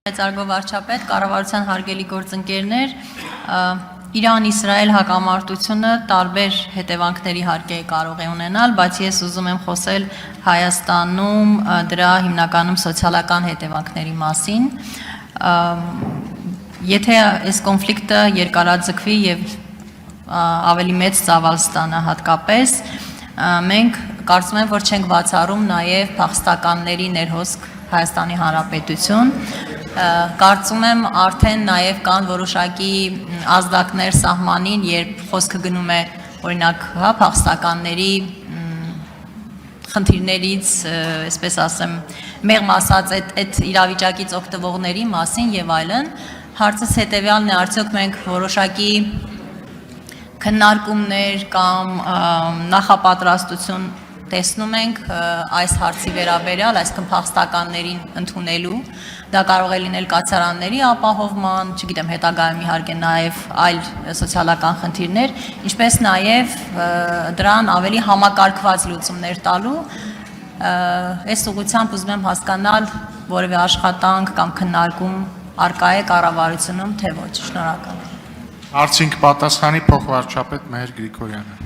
Մեծարգո վարչապետ, կառավարության հարգելի գործընկերներ, Իրան-Իսրայել հակամարտությունը տարբեր հետևանքների իհարկե կարող է ունենալ, բայց ես ուզում եմ խոսել Հայաստանում դրա հիմնականում սոցիալական հետևանքների մասին։ Եթե այս կոնֆլիկտը երկարաձգվի եւ ավելի մեծ ծավալ ստանա հատկապես, մենք կարծում եմ, որ չենք բացառում նաեւ փախստականների ներհոսք Հայաստանի Հանրապետություն, կարծում եմ արդեն նաև կան որոշակի ազդակներ սահմանին, երբ խոսքը գնում է օրինակ փախստականների խնդիրներից, այսպես ասեմ, մեղմ ասած այդ իրավիճակից օգտվողների մասին եւ այլն, հարցս հետեւյալն է, արդյոք մենք որոշակի քննարկումներ կամ նախապատրաստություն տեսնում ենք այս հարցի վերաբերյալ, այսինքն փախստականներին ընդունելու, դա կարող է լինել կացարանների ապահովման, չգիտեմ, հետագայում իհարկե նաև այլ սոցիալական խնդիրներ, ինչպես նաև դրան ավելի համակարգված լուծումներ տալու, այս ուղղությամբ ուզում եմ հասկանալ որևէ աշխատանք կամ քննարկում արկա է կառավարությունում, թե ոչ, շնորհակալ եմ։ Հարցին կպատասխանի փոխվարչապետ Մհեր Գրիգորյանը։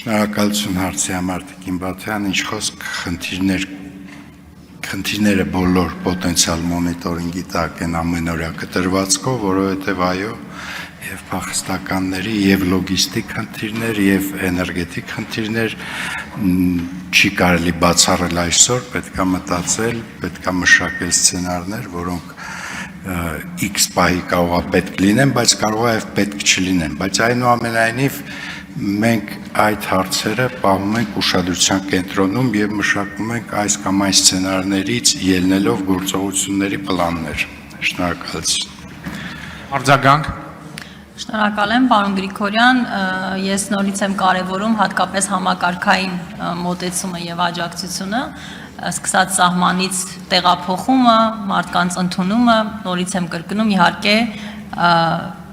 Շնորհակալություն հարցի համար Տիկին Բաթյան, ինչ խոսք խնդիրները բոլոր պոտենցիալ մոնիտորինգի տակ են ամենօրյա կտրվածքով, որովհետև այո, եւ փախստականների եւ լոգիստիկ խնդիրներ եւ էներգետիկ խնդիրներ չի կարելի բացառել այսօր, պետք է մտածել, պետք է մշակել սցենարներ, որոնք X պահի կարող է պետք լինեն, բայց կարող է եւ պետք չլինեն, բայց այնուամենայնիվ մենք այդ հարցերը պահում ենք ուշադրության կենտրոնում եւ մշակում ենք այս կամ այն սցենարներից ելնելով գործողությունների պլաններ։ Շնորհակալություն։ Արձագանք։ Շնորհակալ եմ, պարոն Գրիգորյան, ես նորից եմ կարևորում հատկապես համակարգային մոտեցումը եւ աջակցությունը, սկսած սահմանից տեղափոխումը, մարդկանց ընդունումը, նորից եմ կրկնում, իհարկե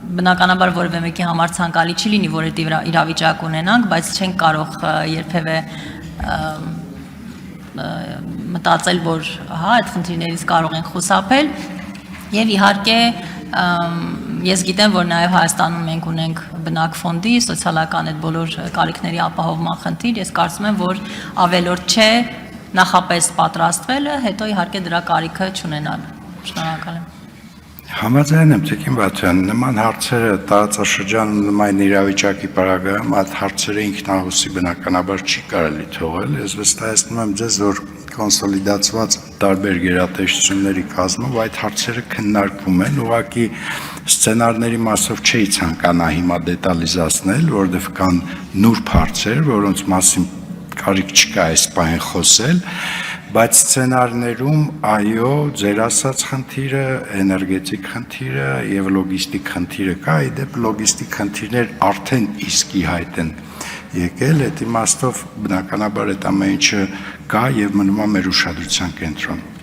բնականաբար որևէ մեկի համար ցանկալի չի լինի, որ այդ իրավիճակ ունենանք, բայց չենք կարող երբևէ մտածել, որ այդ խնդիրներից կարող ենք խուսափել եւ իհարկե ես գիտեմ, որ նաեւ Հայաստանում մենք ունենք բնակֆոնդի, սոցիալական այդ բոլոր կարիքների ապահովման խնդիր, ես կարծում եմ, որ ավելորդ չէ նախապես պատրաստվելը, հետո իհարկե դրա կարիքը չունենալ։ Շնորհակալ եմ։ Համաձայն եմ Տիկին Բաթյան, նման հարցերը տարածաշրջանում նման իրավիճակի պարագայում այդ հարցերը ինքնահոսի բնականաբար չի կարելի թողել, ես վստահեցնում եմ ձեզ, որ կոնսոլիդացված տարբեր գերատեսչությունների կազմով այդ հարցերը քննարկվում են, ուղղակի սցենարների մասով չի ցանկանա հիմա դետալիզացնել, որովհետև կան նուրբ հարցեր, որոնց մասին կարիք չկա այս պահին խոսել, բայց սցենարներում այո, ձեր ասած խնդիրը, էներգետիկ խնդիրը եւ լոգիստիկ խնդիրը կա, իդեպ լոգիստիկ խնդիրներ արդեն իսկի հայտ են եկել, այդ իմաստով բնականաբար այդ ամեն ինչը կա եւ մնում է մեր ուշադրության կենտրոնում։